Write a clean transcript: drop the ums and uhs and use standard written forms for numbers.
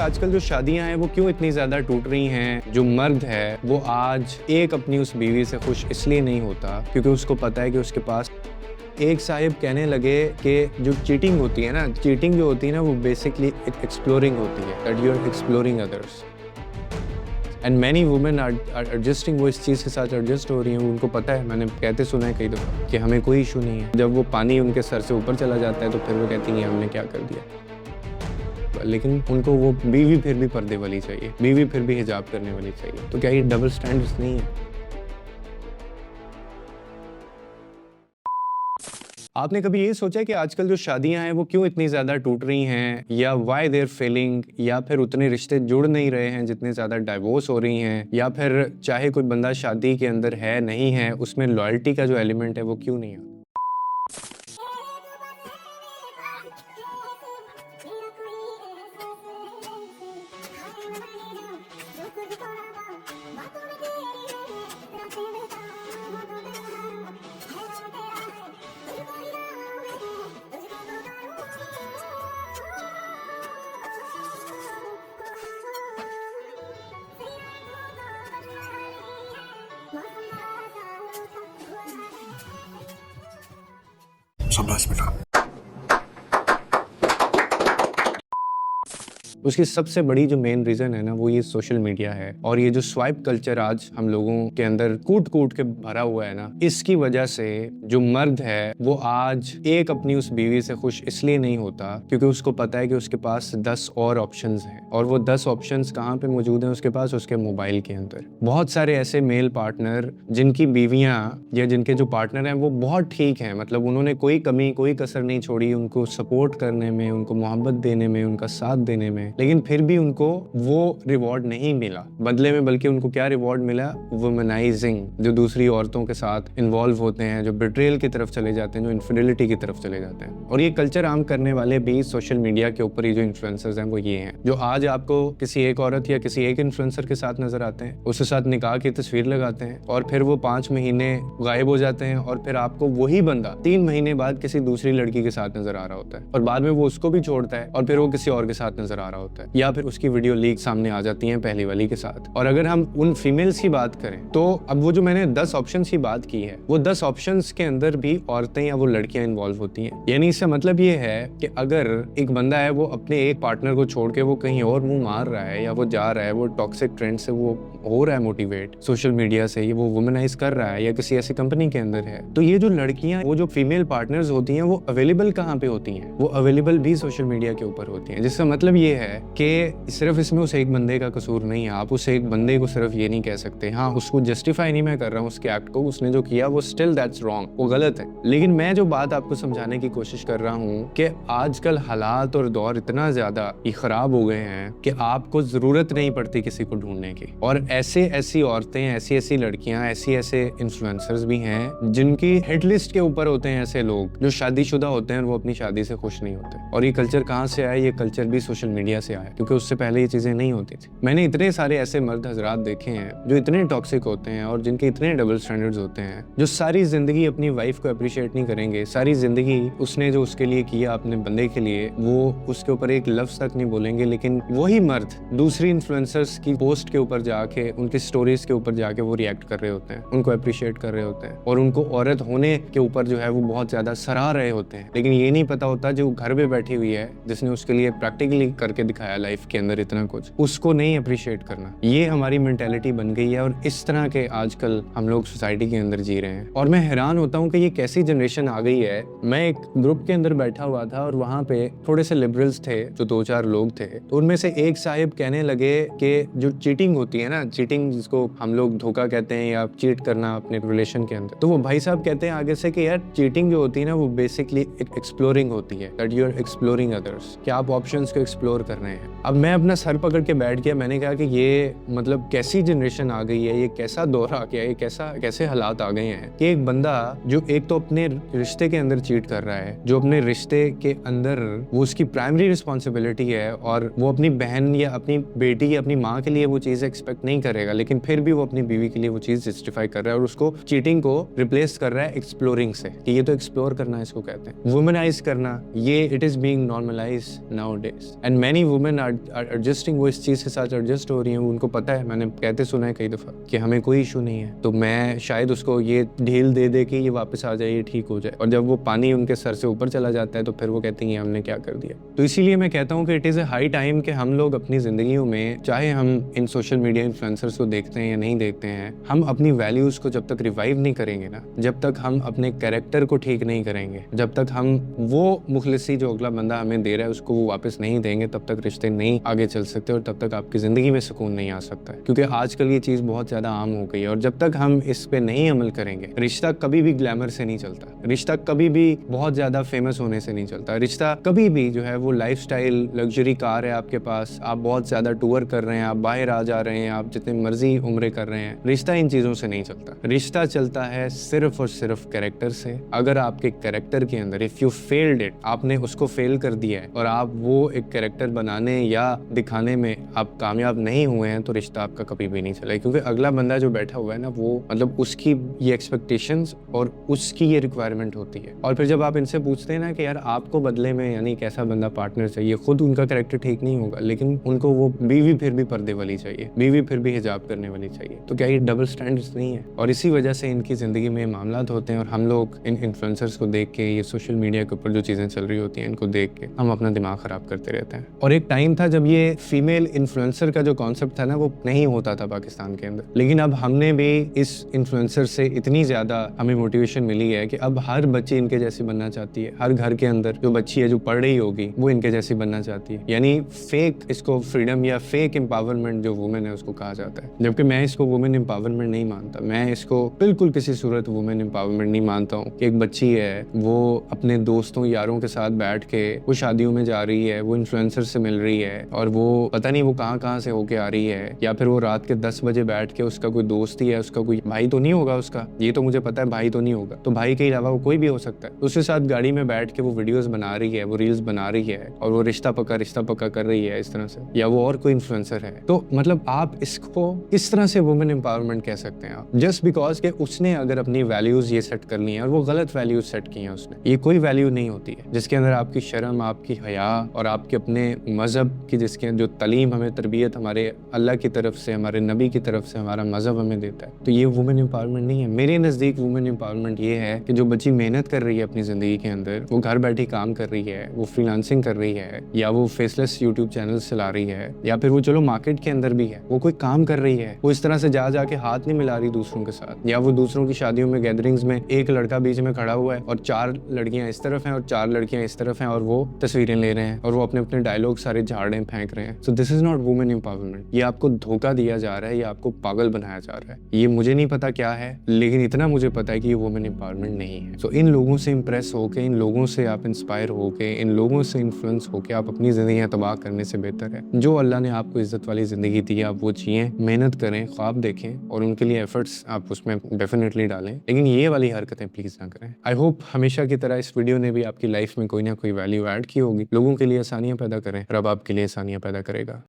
आजकल जो शादियां हैं वो क्यों इतनी ज़्यादा टूट रही हैं। जो मर्द है वो आज एक अपनी उस बीवी से खुश इसलिए नहीं होता क्योंकि उसको पता है कि उसके पास एक साहिब कहने लगे कि जो चीटिंग होती है ना, चीटिंग जो होती है ना वो बेसिकली एक्सप्लोरिंग होती है, that you are exploring others and many women are adjusting. वो इस चीज़ के साथ एडजस्ट हो रही हैं। उनको पता है, मैंने कहते सुना है कई दफ़ा कि हमें कोई इशू नहीं है। जब वो पानी उनके सर से ऊपर चला जाता है तो फिर वो कहती हैं हमने क्या कर दिया। लेकिन उनको वो बीवी फिर भी पर्दे वाली चाहिए, बीवी फिर भी हिजाब करने वाली चाहिए। तो क्या ये डबल स्टैंडर्ड्स नहीं है? आपने कभी ये सोचा कि आजकल जो शादियां हैं वो क्यों इतनी ज़्यादा टूट रही हैं, या वाई देयर फेलिंग, या फिर उतने रिश्ते जुड़ नहीं रहे हैं जितने ज़्यादा डाइवोर्स हो रही हैं, या फिर चाहे कोई बंदा शादी के अंदर है नहीं है उसमें लॉयल्टी का जो एलिमेंट है वो क्यों नहीं है? शाबाश बेटा। उसकी सबसे बड़ी जो मेन रीज़न है ना वो ये सोशल मीडिया है, और ये जो स्वाइप कल्चर आज हम लोगों के अंदर कूट कूट के भरा हुआ है ना, इसकी वजह से जो मर्द है वो आज एक अपनी उस बीवी से खुश इसलिए नहीं होता क्योंकि उसको पता है कि उसके पास 10 और ऑप्शंस हैं। और वो 10 ऑप्शंस कहाँ पे मौजूद हैं उसके पास? उसके मोबाइल के अंदर। बहुत सारे ऐसे मेल पार्टनर जिनकी बीवियां या जिनके जो पार्टनर हैं वो बहुत ठीक हैं, मतलब उन्होंने कोई कमी कोई कसर नहीं छोड़ी उनको सपोर्ट करने में, उनको मोहब्बत देने में, उनका साथ देने में, लेकिन फिर भी उनको वो रिवॉर्ड नहीं मिला बदले में। बल्कि उनको क्या रिवॉर्ड मिला? वुमनाइजिंग। जो दूसरी औरतों के साथ इन्वॉल्व होते हैं, जो बिट्रेयल की तरफ चले जाते हैं, जो इन्फिडेलिटी की तरफ चले जाते हैं। और ये कल्चर आम करने वाले भी सोशल मीडिया के ऊपर ही जो इन्फ्लुएंसर्स हैं वो ये हैं, जो आज आपको किसी एक औरत या किसी एक इन्फ्लुएंसर के साथ नजर आते हैं, उसके साथ निकाह की तस्वीर लगाते हैं और फिर वो 5 महीने गायब हो जाते हैं, और फिर आपको वही बंदा 3 महीने बाद किसी दूसरी लड़की के साथ नजर आ रहा होता है, और बाद में वो उसको भी छोड़ता है और फिर वो किसी और के साथ नजर आ रहा होता है, या फिर उसकी वीडियो लीक सामने आ जाती है पहली वाली के साथ। और अगर हम उन फीमेल्स की बात करें तो अब वो जो मैंने 10 ऑप्शंस की बात की है, वो 10 ऑप्शंस के अंदर भी औरतें या वो लड़कियां इन्वॉल्व होती हैं। यानी इसका मतलब ये है कि अगर एक बंदा है वो अपने एक पार्टनर को छोड़ के वो कहीं और मुंह मार रहा है, या वो जा रहा है, वो टॉक्सिक ट्रेंड से वो हो रहा है मोटिवेट, सोशल मीडिया से ये वो वुमेनाइज कर रहा है, या किसी ऐसी कंपनी के अंदर है, तो ये जो लड़कियां, वो जो फीमेल पार्टनर्स होती हैं वो अवेलेबल कहाँ पे होती हैं? वो अवेलेबल भी सोशल मीडिया के ऊपर होती हैं। जिसका मतलब ये है कि सिर्फ इसमें उस एक बंदे का कसूर नहीं है। आप उस एक बंदे को सिर्फ ये नहीं कह सकते, हाँ उसको जस्टिफाई नहीं मैं कर रहा हूँ उसके एक्ट को, उसने जो किया वो स्टिल दैट्स रॉन्ग, वो गलत है। लेकिन मैं जो बात आपको समझाने की कोशिश कर रहा हूँ कि आजकल हालात और दौर इतना ज्यादा खराब हो गए हैं कि आपको जरूरत नहीं पड़ती किसी को ढूंढने की। और ऐसी औरतें, ऐसी लड़कियां, ऐसे इन्फ्लुएंसर्स भी हैं जिनकी हिट लिस्ट के ऊपर होते हैं ऐसे लोग जो शादीशुदा होते हैं और वो अपनी शादी से खुश नहीं होते। और ये कल्चर कहाँ से आया? ये कल्चर भी सोशल मीडिया से आया, क्योंकि उससे पहले ये चीजें नहीं होती थी। मैंने इतने सारे ऐसे मर्द हजरात देखे हैं जो इतने टॉक्सिक होते हैं और जिनके इतने डबल स्टैंडर्ड्स होते हैं, जो सारी जिंदगी अपनी वाइफ को अप्रिशिएट नहीं करेंगे, सारी जिंदगी उसने जो उसके लिए किया अपने बंदे के लिए वो उसके ऊपर एक लफ्ज तक नहीं बोलेंगे, लेकिन वही मर्द दूसरी इन्फ्लुएंसर्स की पोस्ट के ऊपर जाके, उनकी स्टोरीज के ऊपर जाके वो रिएक्ट कर रहे होते हैं, उनको अप्रिशिएट कर रहे होते हैं, और उनको औरत होने के ऊपर जो है वो बहुत ज्यादा सराह रहे होते हैं। लेकिन ये नहीं पता होता जो घर पे बैठी हुई है, जिसने उसके लिए प्रैक्टिकली करके दिखाया लाइफ के अंदर इतना कुछ, उसको नहीं अप्रिशिएट करना। ये हमारी मेंटेलिटी बन गई है, और इस तरह के आजकल हम लोग सोसाइटी के अंदर जी रहे हैं। और मैं हैरान होता हूँ कि ये कैसी जनरेशन आ गई है। मैं एक ग्रुप के अंदर बैठा हुआ था और वहाँ पे थोड़े से लिबरल्स थे, जो 2-4 लोग थे, तो उनमें से एक साहिब कहने लगे कि जो चीटिंग होती है ना, चीटिंग जिसको हम लोग धोखा कहते हैं या चीट करना अपने रिलेशन के अंदर, तो वो भाई साहब कहते हैं आगे से कि यार चीटिंग जो होती है ना वो बेसिकली एक्सप्लोरिंग होती है, that you are exploring others, कि आप ऑप्शंस को एक्सप्लोर कर रहे हैं। अब मैं अपना सर पकड़ के बैठ गया, मैंने कहा कि ये मतलब कैसी जनरेशन आ गई है, ये कैसा दौर आ गया, ये कैसे हालात आ गए हैं कि एक बंदा जो एक तो अपने रिश्ते के अंदर चीट कर रहा है, जो अपने रिश्ते के अंदर वो उसकी प्राइमरी रिस्पॉन्सिबिलिटी है, और वो अपनी बहन या अपनी बेटी या अपनी माँ के लिए वो चीज़ एक्सपेक्ट नहीं करेगा, लेकिन फिर भी वो अपनी बीवी के लिए वो चीज़ जस्टिफाई कर रहा है और उसको चीटिंग को रिप्लेस कर रहा है एक्सप्लोरिंग से, कि ये तो एक्सप्लोर करना इसको कहते हैं। वुमेनाइज करना, ये it is being normalised nowadays, and many women adjusting, वो इस चीज़ के साथ एडजस्ट हो रही हैं, उनको पता है, मैंने कहते सुना है कई दफ़ा कि हमें कोई इशू नहीं है, तो मैं शायद उसको ये ढील दे दे कि ये वापस आ जाए, ये ठीक हो जाए। और जब वो पानी उनके सर से ऊपर चला जाता है तो फिर वो कहती हैं हमने क्या कर दिया। तो इसीलिए मैं कहता हूँ कि it is a high time कि हम लोग अपनी ज़िंदगियों में, चाहे हम इन सोशल मीडिया इन्फ्लुएंसर्स को देखते हैं या नहीं देखते हैं, हम अपनी वैल्यूज़ को जब तक रिवाइव नहीं करेंगे ना, जब तक हम अपने कैरेक्टर को ठीक नहीं करेंगे, जब तक हम वो मुखलिसी जो अगला बंदा हमें दे रहा है उसको वो वापस नहीं देंगे, तब तक रिश्ते नहीं आगे चल सकते और तब तक आपकी ज़िंदगी में सुकून नहीं आ सकता है। क्योंकि आजकल ये चीज़ बहुत ज़्यादा आम हो गई है और जब तक हम इस पे नहीं अमल करेंगे, रिश्ता कभी भी ग्लैमर से नहीं चलता, रिश्ता कभी भी बहुत ज़्यादा फेमस होने से नहीं चलता, रिश्ता कभी भी जो है वो लाइफस्टाइल, लग्जरी कार है आपके पास, आप बहुत ज़्यादा टूर कर रहे हैं, आप बाहर आ जा रहे हैं, आप जितने मर्जी उम्रे कर रहे हैं, रिश्ता इन चीज़ों से नहीं चलता। रिश्ता चलता है सिर्फ और सिर्फ कैरेक्टर से। अगर आपके कैरेक्टर के अंदर इफ़ यू फेल्ड इट, आपने उसको फेल कर दिया है और आप वो एक कैरेक्टर बनाने या दिखाने में आप कामयाब नहीं हुए हैं, तो रिश्ता आपका कभी भी नहीं चलेगा। क्योंकि अगला बंदा जो बैठा हुआ है ना, वो मतलब उसकी ये एक्सपेक्टेशंस और उसकी ये रिक्वायरमेंट होती है। और फिर जब आप इनसे पूछते हैं ना कि यार आपको बदले में यानी कैसा बंदा पार्टनर चाहिए, खुद उनका कैरेक्टर ठीक नहीं होगा, लेकिन उनको वो बीवी फिर भी पर्दे वाली चाहिए, बीवी फिर भी हिजाब करने वाली चाहिए, तो क्या ये डबल स्टैंडर्ड्स नहीं है? और इसी वजह से इनकी ज़िंदगी में मामलात होते हैं और हम लोग इन इन्फ्लुएंसर्स को देख के, ये सोशल मीडिया के ऊपर जो चीज़ें चल रही होती हैं, इनको देख के हम अपना दिमाग ख़राब करते रहते हैं। और एक टाइम था जब ये फीमेल इन्फ्लुएंसर का जो कॉन्सेप्ट था ना, वो नहीं होता था पाकिस्तान के अंदर, लेकिन अब हमने भी इस इन्फ्लुएंसर से इतनी ज़्यादा हमें मोटिवेशन मिली है कि अब हर बच्ची इनके जैसी बनना चाहती है। हर घर के अंदर जो बच्ची है जो पढ़ रही होगी वो इनके जैसी बनना चाहती है। यानी फेक इसको फ्रीडम या फेक एम्पावरमेंट जो वुमेन है उसको कहा जाता है, जबकि मैं इसको वुमेन एम्पावरमेंट नहीं मानता। मैं इसको बिल्कुल किसी सूरत वुमेन एम्पावरमेंट नहीं मानता हूँ कि एक बच्ची है वो अपने दोस्तों यारों के साथ बैठ के वो शादियों में जा रही है, वो इन्फ्लुएंसर से मिल रही है और वो पता नहीं वो कहाँ से होके आ रही है, या फिर वो रात के 10 बजे बैठ के, उसका कोई दोस्त ही है, उसका कोई भाई तो नहीं होगा, उसका ये तो मुझे पता है भाई तो नहीं होगा, तो भाई के अलावा वो कोई भी हो सकता है, उसके साथ गाड़ी में बैठ के वो वीडियोस बना रही है, वो रील्स बना रही है और वो रिश्ता पक्का कर रही है इस तरह से, या वो और कोई इन्फ्लुएंसर है। तो मतलब आप इसको किस तरह से वुमेन एम्पावरमेंट कह सकते हैं आप? जस्ट बिकॉज के उसने अगर अपनी वैल्यूज ये सेट कर ली हैं और वो गलत वैल्यूज सेट की हैं उसने, ये कोई वैल्यू नहीं होती है जिसके अंदर आपकी शर्म, आपकी हया और आपके अपने मजहब की जिसके जो तालीम हमें, तरबियत हमारे अल्लाह की तरफ से, हमारे नबी की तरफ से हमारा मजहब हमें देता है, तो ये वुमेन एम्पावरमेंट नहीं है। मेरे नज़दीक वुमेन एम्पावरमेंट ये है कि जो बच्ची मेहनत कर रही है अपनी ज़िंदगी के अंदर, वो घर बैठी काम कर रही है, वो फ्रीलांसिंग कर रही है, या वो फेसलेस यूट्यूब चैनल चला रही है, या फिर वो चलो मार्केट के अंदर भी है, वो कोई काम कर रही है, वो इस तरह से जा के हाथ नहीं मिला रही दूसरों के साथ, या वो दूसरों की शादियों में गैदरिंग्स में एक लड़का बीच में खड़ा हुआ है और 4 लड़कियां इस तरफ हैं और 4 लड़कियां इस तरफ हैं और वो तस्वीरें ले रहे हैं और वो अपने अपने डायलॉग सारे झाड़े फेंक रहे हैं। So this is not women empowerment. ये आपको धोखा दिया जा रहा है, ये आपको पागल बनाया जा रहा है। ये मुझे नहीं पता क्या है, लेकिन इतना मुझे पता है कि ये वुमेन एम्पावरमेंट नहीं है। सो इन लोगों से इंप्रेस होके, इन लोगों से आप इंस्पायर होके, इन लोगों से इन्फ्लुएंस होके आप अपनी जिंदगी तबाह करने से बेहतर है जो अल्लाह ने आपको इज्जत वाली जिंदगी दी है, आप वो जिए, मेहनत करें, ख्वाब देखें और उनके लिए एफर्ट्स आप उसमें डेफिनेटली डालें, लेकिन ये वाली हरकतें प्लीज ना करें। आई होप हमेशा की तरह इस वीडियो ने भी आपकी लाइफ में कोई ना कोई वैल्यू ऐड की होगी। लोगों के लिए आसानियां पैदा करें, रब आपके लिए आसानियां पैदा करेगा।